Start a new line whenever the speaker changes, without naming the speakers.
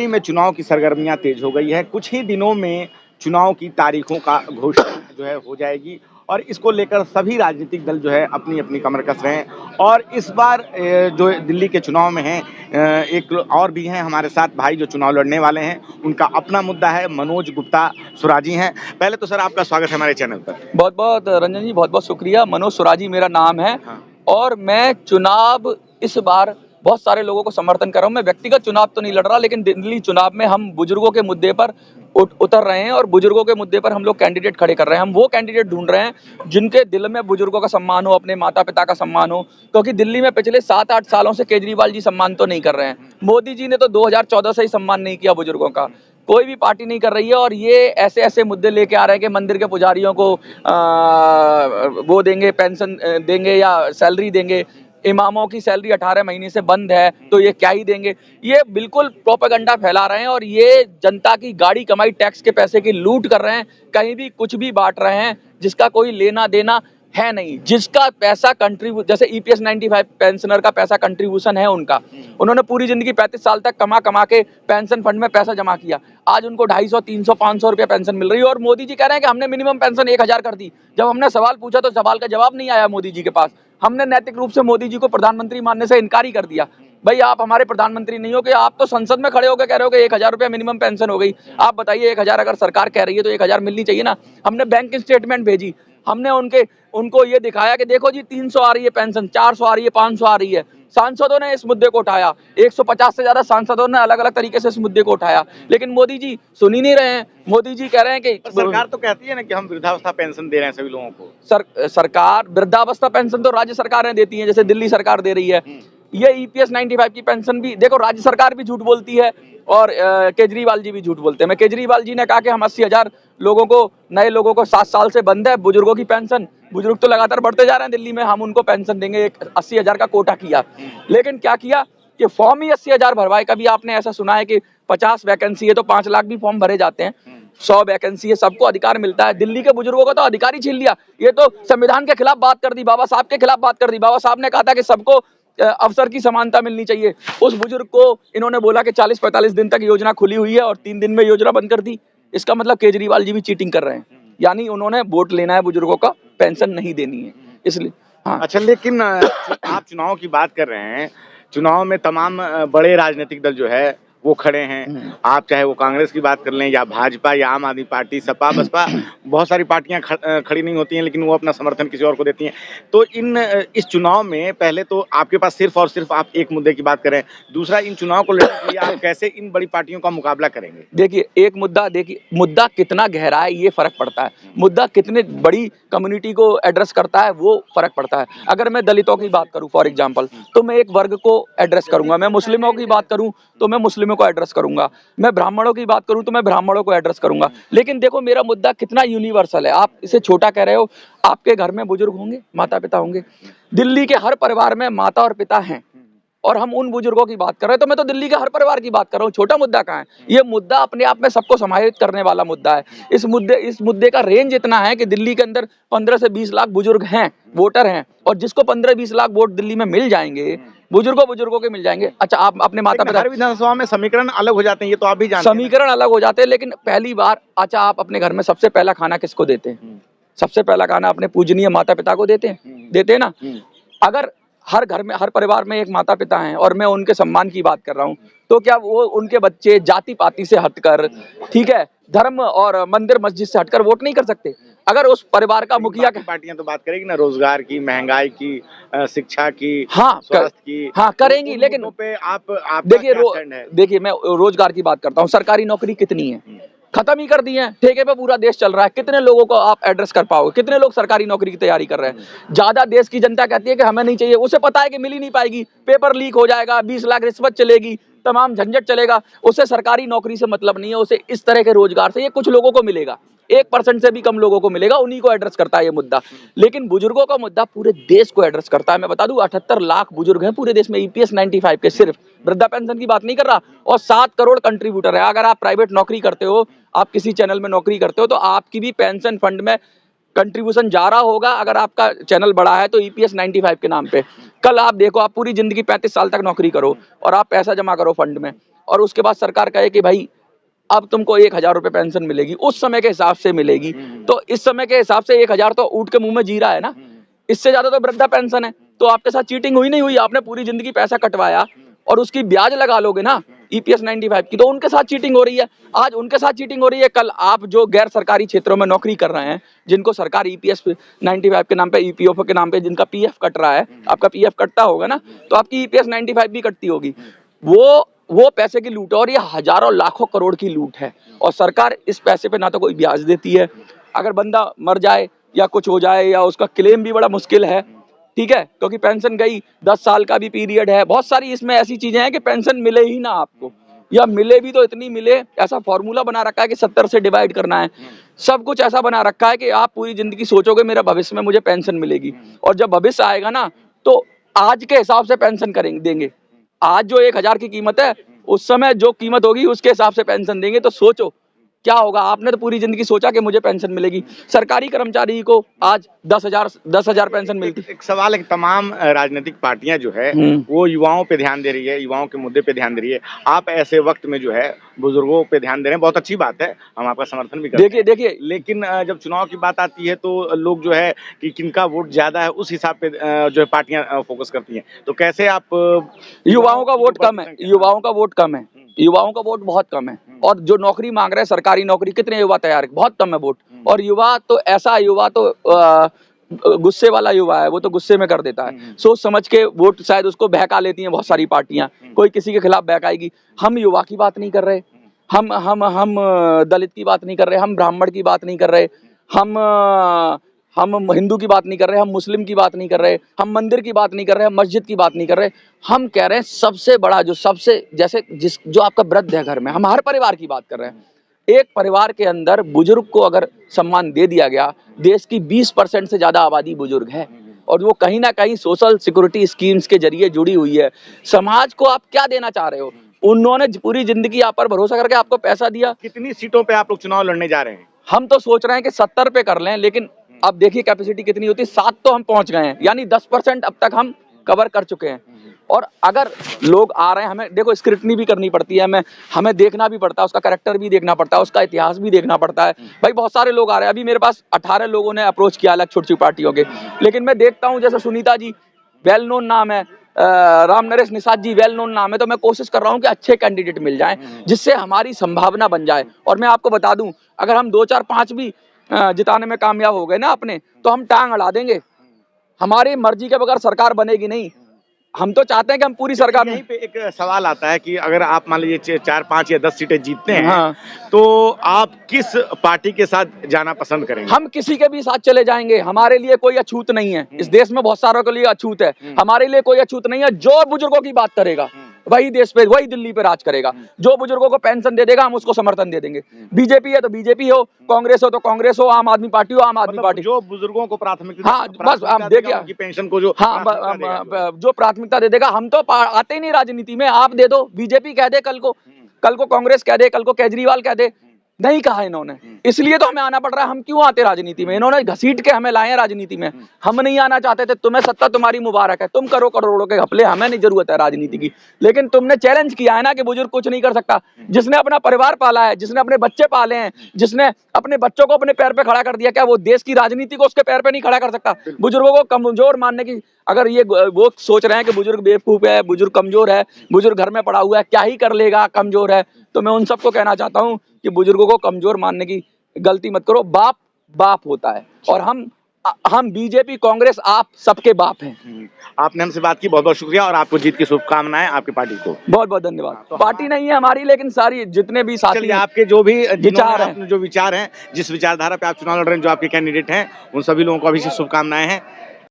दिल्ली में चुनाव की सरगर्मियां तेज हो गई है। कुछ ही दिनों में चुनाव की तारीखों का घोषणा जो है हो जाएगी और इसको लेकर सभी राजनीतिक दल जो है अपनी अपनी कमर कस रहे हैं। और इस बार जो दिल्ली के चुनाव में है, एक और भी हैं हमारे साथ भाई जो चुनाव लड़ने वाले हैं। उनका अपना मुद्दा है। मनोज गुप्ता सुराजी हैं। पहले तो सर आपका स्वागत है हमारे चैनल पर।
बहुत बहुत रंजन जी, बहुत बहुत शुक्रिया। मनोज सुराजी मेरा नाम है।
हाँ।
और मैं चुनाव इस बार बहुत सारे लोगों को समर्थन कर रहा हूँ। मैं व्यक्तिगत चुनाव तो नहीं लड़ रहा, लेकिन दिल्ली चुनाव में हम बुजुर्गों के मुद्दे पर उतर रहे हैं और बुजुर्गों के मुद्दे पर हम लोग कैंडिडेट खड़े कर रहे हैं। हम वो कैंडिडेट ढूंढ रहे हैं जिनके दिल में बुजुर्गों का सम्मान हो, अपने माता पिता का सम्मान हो। क्योंकि दिल्ली में पिछले 7-8 सालों से केजरीवाल जी सम्मान तो नहीं कर रहे हैं। मोदी जी ने तो 2014 से ही सम्मान नहीं किया बुजुर्गों का। कोई भी पार्टी नहीं कर रही है। और ये ऐसे ऐसे मुद्दे लेके आ रहे हैं कि मंदिर के पुजारियों को वो देंगे, पेंशन देंगे या सैलरी देंगे। इमामों की सैलरी 18 महीने से बंद है, तो ये क्या ही देंगे। ये बिल्कुल प्रोपेगेंडा फैला रहे हैं और ये जनता की गाड़ी कमाई टैक्स के पैसे की लूट कर रहे हैं। कहीं भी कुछ भी बांट रहे हैं जिसका कोई लेना देना है नहीं। जिसका पैसा जैसे EPS 95 पेंशनर का पैसा कंट्रीब्यूशन है उनका, उन्होंने पूरी जिंदगी 35 साल तक कमा कमा के पेंशन फंड में पैसा जमा किया। आज उनको 250, 300, 500 रुपया पेंशन मिल रही है। और मोदी जी कह रहे हैं कि हमने मिनिमम पेंशन 1000 कर दी। जब हमने सवाल पूछा तो सवाल का जवाब नहीं आया मोदी जी के पास। हमने नैतिक रूप से मोदी जी को प्रधानमंत्री मानने से इनकार ही कर दिया। भाई आप हमारे प्रधानमंत्री नहीं हो कि आप तो संसद में खड़े होकर कह रहे हो कि 1000 रुपया मिनिमम पेंशन हो गई। आप बताइए 1000 अगर सरकार कह रही है तो 1000 मिलनी चाहिए ना। हमने बैंक स्टेटमेंट भेजी, हमने उनको ये दिखाया कि देखो जी 300 आ रही है पेंशन, 400 आ रही है, 500 आ रही है। सांसदों ने इस मुद्दे को उठाया, 150 से ज्यादा सांसदों ने अलग अलग तरीके से इस मुद्दे को उठाया, लेकिन मोदी जी सुन ही नहीं रहे हैं। मोदी जी कह रहे हैं कि
सरकार तो कहती है ना कि हम वृद्धावस्था पेंशन दे रहे हैं सभी लोगों को।
सरकार वृद्धावस्था पेंशन तो राज्य सरकारें देती हैं, जैसे दिल्ली सरकार दे रही है। ये EPS 95 की पेंशन भी देखो, राज्य सरकार भी झूठ बोलती है और केजरीवाल जी भी झूठ बोलते हैं। मैं केजरीवाल जी ने कहा कि हम 80,000 लोगों को, नए लोगों को 7 साल से बंद है बुजुर्गों की पेंशन। बुजुर्ग तो लगातार बढ़ते जा रहे हैं दिल्ली में, हम उनको पेंशन देंगे। 80,000 का कोटा किया, लेकिन क्या किया कि फॉर्म ही 80,000 भरवाए। कभी आपने ऐसा सुना है कि 50 वैकेंसी है तो 5 लाख भी फॉर्म भरे जाते हैं? 100 वैकेंसी है, सबको अधिकार मिलता है। दिल्ली के बुजुर्गों का तो अधिकार ही छीन लिया। ये तो संविधान के खिलाफ बात कर दी, बाबा साहब के खिलाफ बात कर दी। बाबा साहब ने कहा था कि सबको अवसर की समानता मिलनी चाहिए। उस बुजुर्ग को इन्होंने बोला कि 40-45 दिन तक योजना खुली हुई है और 3 दिन में योजना बंद कर दी। इसका मतलब केजरीवाल जी भी चीटिंग कर रहे हैं, यानी उन्होंने वोट लेना है बुजुर्गों का, पेंशन नहीं देनी है, इसलिए। हाँ।
अच्छा, लेकिन आप चुनाव की बात कर रहे हैं। चुनाव में तमाम बड़े राजनीतिक दल जो है वो खड़े हैं। आप चाहे वो कांग्रेस की बात कर लें या भाजपा या आम आदमी पार्टी, सपा, बसपा, बहुत सारी पार्टियां खड़ी नहीं होती हैं, लेकिन वो अपना समर्थन किसी और को देती हैं। तो इस चुनाव में पहले तो आपके पास सिर्फ और सिर्फ आप एक मुद्दे की बात करें। दूसरा, इन चुनाव को लड़ने के लिए आप कैसे इन बड़ी पार्टियों का मुकाबला करेंगे?
देखिए, मुद्दा कितना गहरा है ये फर्क पड़ता है। मुद्दा कितने बड़ी कम्युनिटी को एड्रेस करता है वो फर्क पड़ता है। अगर मैं दलितों की बात करूं फॉर एग्जांपल, तो मैं एक वर्ग को एड्रेस करूंगा। मैं मुस्लिमों की बात करूं तो मैं मुस्लिमों को एड्रेस करूंगा। मैं ब्राह्मणों की बात करूं तो मैं ब्राह्मणों को एड्रेस करूंगा। लेकिन देखो, मेरा मुद्दा कितना यूनिवर्सल है। आप इसे छोटा कह रहे हो। आपके घर में बुजुर्ग होंगे, माता पिता होंगे। दिल्ली के हर परिवार में माता और पिता हैं और हम उन बुजुर्गों की बात कर रहे हैं। तो मैं तो दिल्ली के हर परिवार की बात कर रहा हूँ। छोटा मुद्दा कहाँ है? ये मुद्दा अपने आप में सबको समाहित करने वाला मुद्दा है। इस मुद्दे का रेंज इतना है कि दिल्ली के अंदर 15 से 20 लाख बुजुर्ग हैं, वोटर हैं, और जिसको 15-20 लाख वोट दिल्ली में मिल जाएंगे, बुजुर्गों के मिल जाएंगे। अच्छा, आप अपने माता पिता,
हर विधानसभा में समीकरण अलग हो जाते हैं, ये तो आप भी जानते हैं।
समीकरण अलग हो जाते हैं, लेकिन पहली बार, अच्छा, आप अपने घर में सबसे पहला खाना किसको देते हैं? सबसे पहला खाना अपने पूजनीय माता पिता को देते हैं ना। अगर हर घर में, हर परिवार में एक माता पिता हैं और मैं उनके सम्मान की बात कर रहा हूं, तो क्या वो उनके बच्चे जाति पाति से हटकर, ठीक है, धर्म और मंदिर मस्जिद से हटकर वोट नहीं कर सकते? अगर उस परिवार का मुखिया,
पार्टियां तो बात करेगी ना रोजगार की, महंगाई की, शिक्षा की,
हाँ,
स्वास्थ्य की,
हाँ करेंगी। लेकिन
पे आप
देखिए, मैं रोजगार की बात करता हूँ। सरकारी नौकरी कितनी है? खत्म ही कर दी है। ठेके पे पूरा देश चल रहा है। कितने लोगों को आप एड्रेस कर पाओगे? कितने लोग सरकारी नौकरी की तैयारी कर रहे हैं? ज्यादा देश की जनता कहती है कि हमें नहीं चाहिए। उसे पता है कि मिल ही नहीं पाएगी, पेपर लीक हो जाएगा, 20 लाख रिश्वत चलेगी, तमाम झंझट चलेगा। उसे सरकारी नौकरी से मतलब नहीं है, उसे इस तरह के रोजगार से, ये कुछ लोगों को मिलेगा, 1% से भी कम लोगों को मिलेगा, उन्हीं को एड्रेस करता है ये मुद्दा। लेकिन बुजुर्गों का मुद्दा पूरे देश को एड्रेस करता है। मैं बता दूं, 78 लाख बुजुर्ग हैं पूरे देश में, EPS 95 के, सिर्फ वृद्धा पेंशन की बात नहीं कर रहा। और 7 करोड़ कंट्रीब्यूटर है। अगर आप प्राइवेट नौकरी करते हो, आप किसी चैनल में नौकरी करते हो, तो आपकी भी पेंशन फंड में कंट्रीब्यूशन जा रहा होगा। अगर आपका चैनल बड़ा है तो EPS 95 के नाम पे। कल आप देखो, आप पूरी जिंदगी 35 साल तक नौकरी करो और आप पैसा जमा करो फंड में, और उसके बाद सरकार कहे कि भाई अब तुमको 1,000 रुपए पेंशन मिलेगी, उस समय के हिसाब से मिलेगी, तो इस समय के हिसाब से 1,000 तो ऊँट के मुंह में जीरा है ना, इससे ज्यादा तो वृद्धा पेंशन है। तो आपके साथ चीटिंग हुई नहीं हुई? आपने पूरी जिंदगी पैसा कटवाया और उसकी ब्याज लगा लोगे ना EPS 95 की, तो उनके साथ चीटिंग हो रही है। आज उनके साथ चीटिंग हो रही है, कल आप जो गैर सरकारी क्षेत्रों में नौकरी कर रहे हैं, जिनको सरकार EPS 95 के नाम पे, EPF के नाम पे जिनका PF कट रहा है, आपका PF कटता होगा ना, तो आपकी EPS 95 भी कटती होगी। वो पैसे की लूट है और ये हजारों लाखों करोड़ की लूट है, और सरकार इस पैसे पे ना तो कोई ब्याज देती है, अगर बंदा मर जाए या कुछ हो जाए या उसका क्लेम भी बड़ा मुश्किल है, ठीक है, क्योंकि पेंशन गई, 10 साल का भी पीरियड है, बहुत सारी इसमें ऐसी चीजें हैं कि पेंशन मिले ही ना आपको, या मिले भी तो इतनी मिले, ऐसा फॉर्मूला बना रखा है कि 70 से डिवाइड करना है, सब कुछ ऐसा बना रखा है कि आप पूरी जिंदगी सोचोगे मेरा भविष्य में मुझे पेंशन मिलेगी, और जब भविष्य आएगा ना तो आज के हिसाब से पेंशन करेंगे, देंगे। आज जो 1,000 की कीमत है, उस समय जो कीमत होगी उसके हिसाब से पेंशन देंगे। तो सोचो क्या होगा। आपने तो पूरी जिंदगी सोचा कि मुझे पेंशन मिलेगी, सरकारी कर्मचारी को आज 10,000 पेंशन मिलती।
एक सवाल है कि तमाम राजनीतिक पार्टियां जो है वो युवाओं पे ध्यान दे रही है, युवाओं के मुद्दे पे ध्यान दे रही है, आप ऐसे वक्त में जो है बुजुर्गों पे ध्यान दे रहे हैं, बहुत अच्छी बात है, हम आपका समर्थन भी करते हैं।
देखिए
लेकिन जब चुनाव की बात आती है तो लोग जो है कि किनका वोट ज्यादा है उस हिसाब पे जो है पार्टियां फोकस करती हैं, तो कैसे आप
युवाओं का वोट कम है, युवाओं का वोट कम है, युवाओं का वोट बहुत कम है, और जो नौकरी मांग रहे हैं सरकारी नौकरी, कितने युवा तैयार है, बहुत कम है वोट। और युवा तो ऐसा युवा तो गुस्से वाला युवा है, वो तो गुस्से में कर देता है, सोच समझ के वोट शायद उसको बहका लेती हैं बहुत सारी पार्टियां, कोई किसी के खिलाफ बहकाएगी। हम युवा की बात नहीं कर रहे, हम दलित की बात नहीं कर रहे, हम ब्राह्मण की बात नहीं कर रहे, हम हिंदू की बात नहीं कर रहे, हम मुस्लिम की बात नहीं कर रहे, हम मंदिर की बात नहीं कर रहे, हम मस्जिद की बात नहीं कर रहे, हम कह रहे हैं सबसे बड़ा जो सबसे जैसे जो आपका वृद्ध है घर में, हम हर परिवार की बात कर रहे हैं। एक परिवार के अंदर बुजुर्ग को अगर सम्मान दे दिया गया, देश की 20% से ज्यादा आबादी बुजुर्ग है, और वो कहीं ना कहीं सोशल सिक्योरिटी स्कीम्स के जरिए जुड़ी हुई है। समाज को आप क्या देना चाह रहे हो? उन्होंने पूरी जिंदगी आप पर भरोसा करके आपको पैसा दिया।
कितनी सीटों पे आप लोग चुनाव लड़ने जा रहे हैं?
हम तो सोच रहे हैं कि 70 पे कर लें, लेकिन अब देखिए कैपेसिटी कितनी होती है, 7 तो हम पहुंच गए हैं, यानी 10% अब तक हम कवर कर चुके हैं। और अगर लोग आ रहे हैं, हमें देखो स्क्रूटनी भी करनी पड़ती है, हमें देखना भी पड़ता है, उसका कैरेक्टर भी देखना पड़ता है, उसका इतिहास भी देखना पड़ता है। भाई बहुत सारे लोग आ रहे हैं, अभी मेरे पास 18 लोगों ने अप्रोच किया अलग छोटी छोटी पार्टियों के, लेकिन मैं देखता हूँ जैसे सुनीता जी वेल नोन नाम है, राम नरेश निषाद जी वेल नोन नाम है, तो मैं कोशिश कर रहा हूँ कि अच्छे कैंडिडेट मिल जाएं जिससे हमारी संभावना बन जाए। और मैं आपको बता दूं, अगर हम 2 4 5 भी जिताने में कामयाब हो गए ना अपने, तो हम टांग अड़ा देंगे, हमारी मर्जी के बगैर सरकार बनेगी नहीं। हम तो चाहते हैं कि हम पूरी सरकार।
यहीं पे एक सवाल आता है कि अगर आप मान लीजिए 4 5 या 10 सीटें जीतते हैं,
हाँ,
तो आप किस पार्टी के साथ जाना पसंद करेंगे?
हम किसी के भी साथ चले जाएंगे, हमारे लिए कोई अछूत नहीं है। इस देश में बहुत सारों के लिए अछूत है, हमारे लिए कोई अछूत नहीं है। जो बुजुर्गों की बात करेगा वही देश पे, वही दिल्ली पे राज करेगा। जो बुजुर्गों को पेंशन दे देगा हम उसको समर्थन दे देंगे। बीजेपी है तो बीजेपी हो, कांग्रेस हो तो कांग्रेस हो, आम आदमी पार्टी हो आम आदमी पार्टी।
जो बुजुर्गों को प्राथमिकता,
हाँ बस हम देखिए
उनकी पेंशन को जो
जो प्राथमिकता दे देगा। हम तो आते ही नहीं राजनीति में, आप दे दो, बीजेपी कह दे कल को कांग्रेस कह दे, कल को केजरीवाल कह दे, नहीं कहा इन्होंने, इसलिए तो हमें आना पड़ रहा है। हम क्यों आते राजनीति में? इन्होंने घसीट के हमें लाए हैं राजनीति में, हम नहीं आना चाहते थे। तुम्हें सत्ता तुम्हारी मुबारक है, तुम करो करोड़ों के घपले, हमें नहीं जरूरत है राजनीति की। लेकिन तुमने चैलेंज किया है ना कि बुजुर्ग कुछ नहीं कर सकता। जिसने अपना परिवार पाला है, जिसने अपने बच्चे पाले हैं, जिसने अपने बच्चों को अपने पैर पे खड़ा कर दिया, क्या वो देश की राजनीति को उसके पैर पे नहीं खड़ा कर सकता? बुजुर्गों को कमजोर मानने की, अगर ये वो सोच रहे हैं कि बुजुर्ग बेवकूफ है, बुजुर्ग कमजोर है, बुजुर्ग घर में पड़ा हुआ है, क्या ही कर लेगा, कमजोर है, तो मैं उन सबको कहना चाहता हूं कि बुजुर्गों को कमजोर मानने की गलती मत करो। बाप बाप होता है, और हम बीजेपी कांग्रेस आप सबके बाप हैं।
आपने हमसे बात की, बहुत बहुत शुक्रिया, और आपको जीत की शुभकामनाएं, आपकी पार्टी को
बहुत बहुत धन्यवाद। तो पार्टी नहीं है हमारी, लेकिन सारी जितने भी साथी
आपके जो भी
विचार हैं,
जो विचार हैं, जिस विचारधारा पे आप चुनाव लड़ रहे हैं, जो आपके कैंडिडेट हैं, उन सभी लोगों को अभी से शुभकामनाएं हैं।